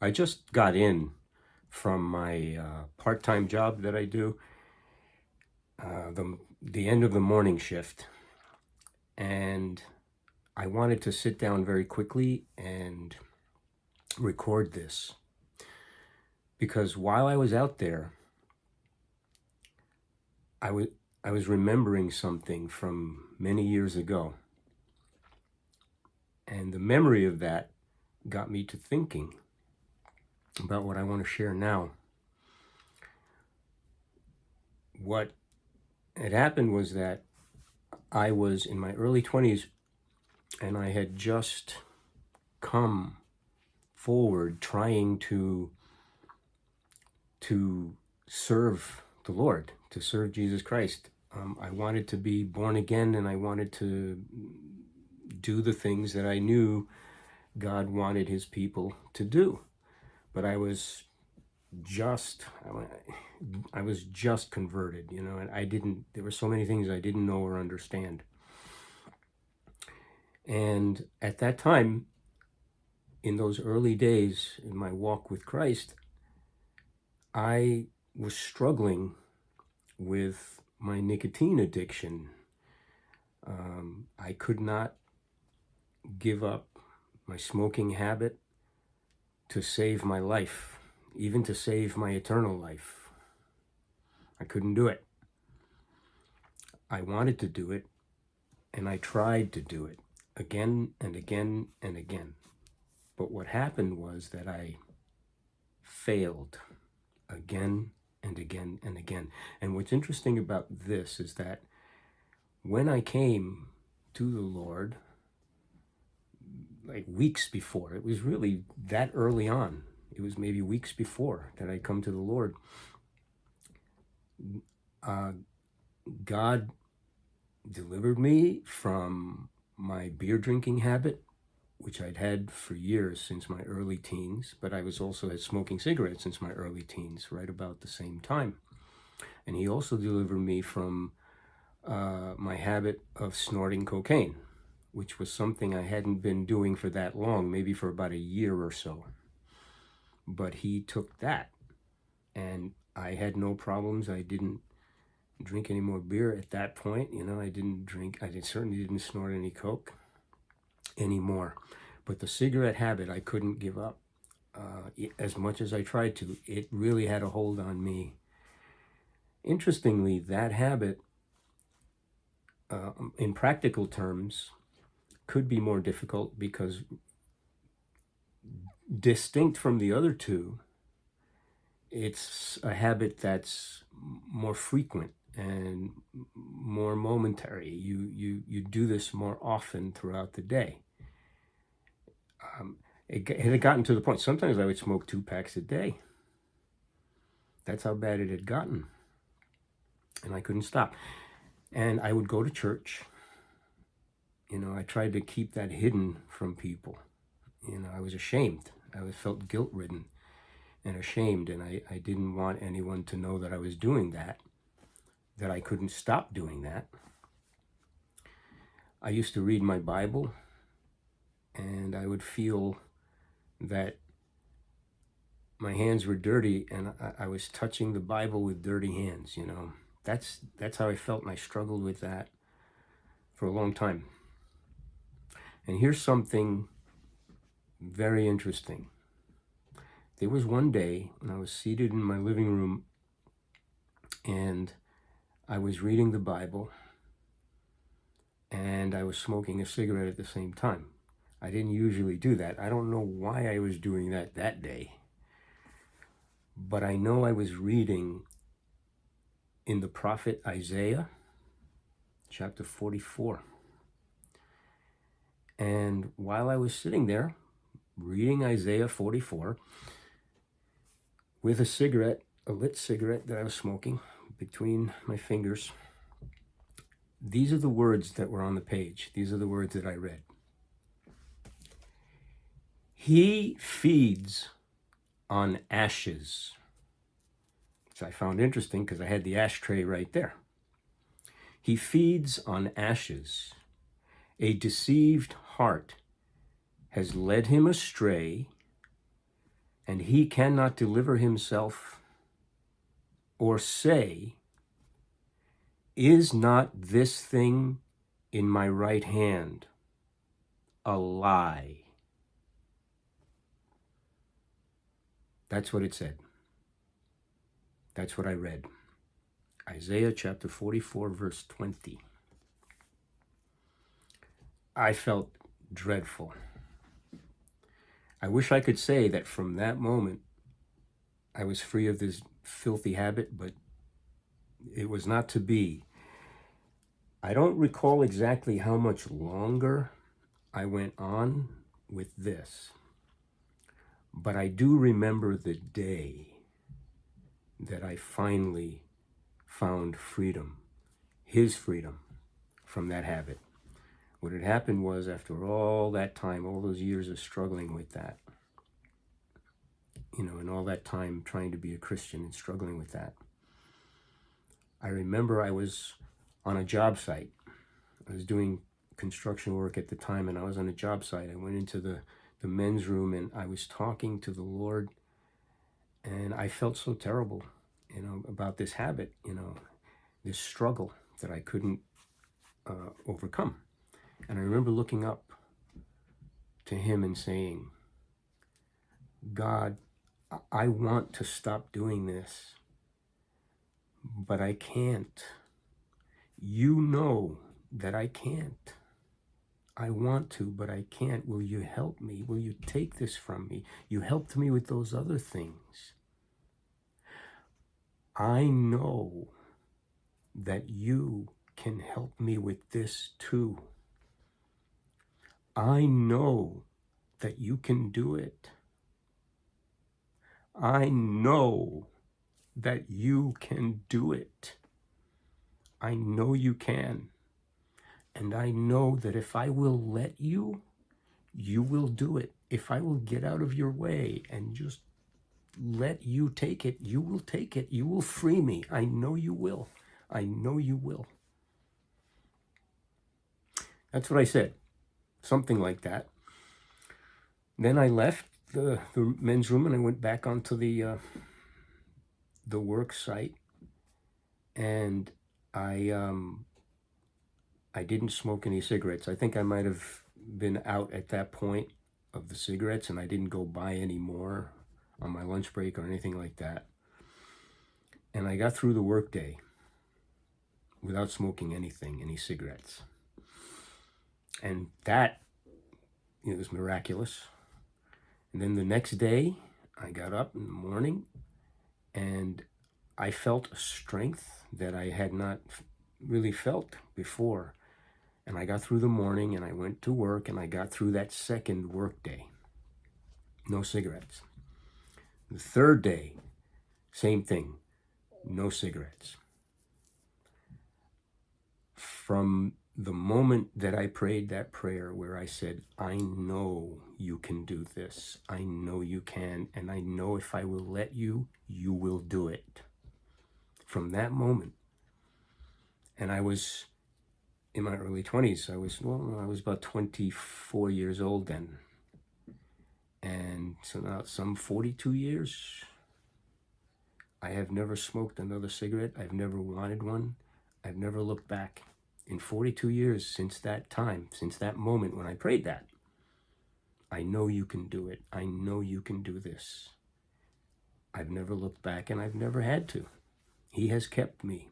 I just got in from my part-time job that I do, the end of the morning shift, and I wanted to sit down very quickly and record this because while I was out there, I was remembering something from many years ago, and the memory of that got me to thinking about what I want to share now. What had happened was that I was in my early 20s and I had just come forward trying to serve the Lord, to serve Jesus Christ. I wanted to be born again, and I wanted to do the things that I knew God wanted his people to do. But I was just converted, and there were so many things I didn't know or understand. And at that time, in those early days in my walk with Christ, I was struggling with my nicotine addiction. I could not give up my smoking habit to save my life, even to save my eternal life. I couldn't do it. I wanted to do it, and I tried to do it again and again and again. But what happened was that I failed again and again and again. And what's interesting about this is that when I came to the Lord, like weeks before, it was really that early on, it was maybe weeks before that I come to the Lord, God delivered me from my beer drinking habit, which I'd had for years since my early teens, but I was also had smoking cigarettes since my early teens, right about the same time. And he also delivered me from my habit of snorting cocaine, which was something I hadn't been doing for that long, maybe for about a year or so. But he took that, and I had no problems. I didn't drink any more beer at that point. I didn't drink, certainly didn't snort any coke anymore. But the cigarette habit, I couldn't give up. As much as I tried to, it really had a hold on me. Interestingly, that habit, in practical terms, could be more difficult because distinct from the other two, it's a habit that's more frequent and more momentary. You do this more often throughout the day. It had gotten to the point, sometimes I would smoke 2 packs a day. That's how bad it had gotten. And I couldn't stop. And I would go to church. I tried to keep that hidden from people. I was ashamed. I felt guilt-ridden and ashamed, and I didn't want anyone to know that I was doing that I couldn't stop doing that. I used to read my Bible, and I would feel that my hands were dirty, and I was touching the Bible with dirty hands. That's how I felt, and I struggled with that for a long time. And here's something very interesting. There was one day when I was seated in my living room, and I was reading the Bible, and I was smoking a cigarette at the same time. I didn't usually do that. I don't know why I was doing that day. But I know I was reading in the prophet Isaiah, chapter 44. And while I was sitting there reading Isaiah 44 with a cigarette, a lit cigarette that I was smoking between my fingers, these are the words that were on the page. These are the words that I read. He feeds on ashes, which I found interesting because I had the ashtray right there. He feeds on ashes. A deceived heart has led him astray. and he cannot deliver himself or say, "Is not this thing in my right hand a lie?" That's what it said. That's what I read. Isaiah chapter 44, verse 20. I felt dreadful. I wish I could say that from that moment I was free of this filthy habit, but it was not to be. I don't recall exactly how much longer I went on with this, but I do remember the day that I finally found freedom, his freedom, from that habit. What had happened was, after all that time, all those years of struggling with that, and all that time trying to be a Christian and struggling with that, I remember I was on a job site. I was doing construction work at the time, and I was on a job site. I went into the men's room, and I was talking to the Lord, and I felt so terrible, about this habit, this struggle that I couldn't overcome. And I remember looking up to him and saying, "God, I want to stop doing this, but I can't. You know that I can't. I want to, but I can't. Will you help me? Will you take this from me? You helped me with those other things. I know that you can help me with this too. I know that you can do it. I know that you can do it. I know you can. And I know that if I will let you, you will do it. If I will get out of your way and just let you take it, you will take it. You will free me. I know you will. I know you will." That's what I said. Something like that. Then I left the men's room and I went back onto the work site, and I didn't smoke any cigarettes. I think I might have been out at that point of the cigarettes, and I didn't go buy any more on my lunch break or anything like that. And I got through the workday without smoking anything, any cigarettes. And that, was miraculous. And then the next day, I got up in the morning and I felt a strength that I had not really felt before. And I got through the morning and I went to work and I got through that second work day. No cigarettes. The third day, same thing. No cigarettes. From the moment that I prayed that prayer where I said, "I know you can do this. I know you can. And I know if I will let you, you will do it." From that moment, and I was in my early 20s. I was about 24 years old then. And so now some 42 years, I have never smoked another cigarette. I've never wanted one. I've never looked back. In 42 years since that time, since that moment when I prayed that, I know you can do it. I know you can do this. I've never looked back, and I've never had to. He has kept me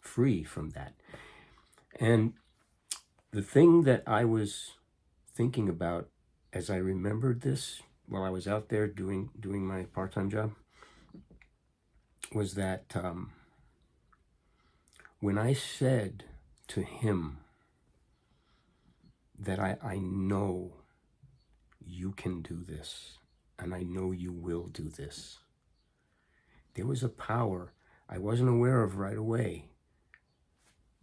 free from that. And the thing that I was thinking about as I remembered this while I was out there doing my part-time job was that when I said to him that I know you can do this, and I know you will do this, there was a power I wasn't aware of right away,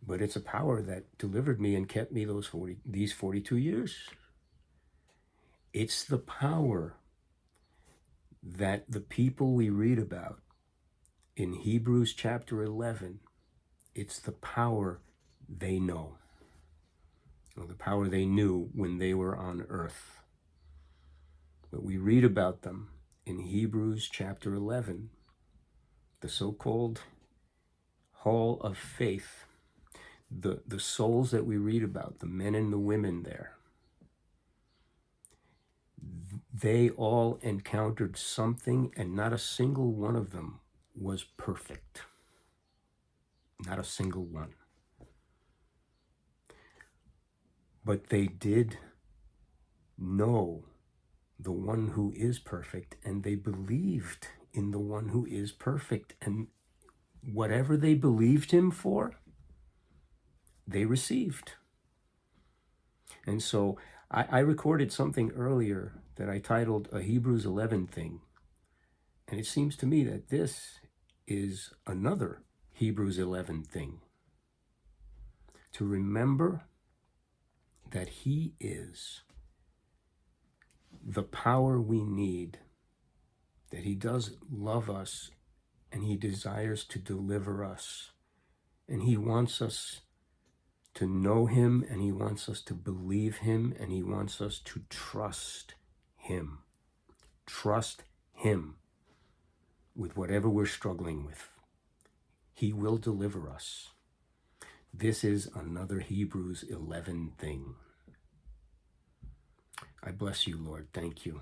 but it's a power that delivered me and kept me these 42 years. It's the power that the people we read about in Hebrews chapter 11, it's the power they know, or the power they knew when they were on earth. But we read about them in Hebrews chapter 11, the so-called hall of faith, the souls that we read about, the men and the women there, they all encountered something, and not a single one of them was perfect. Not a single one. But they did know the one who is perfect, and they believed in the one who is perfect. And whatever they believed him for, they received. And so I recorded something earlier that I titled a Hebrews 11 thing. And it seems to me that this is another Hebrews 11 thing. To remember that he is the power we need, that he does love us, and he desires to deliver us. And he wants us to know him, and he wants us to believe him, and he wants us to trust him. Trust him with whatever we're struggling with. He will deliver us. This is another Hebrews 11 thing. I bless you, Lord. Thank you.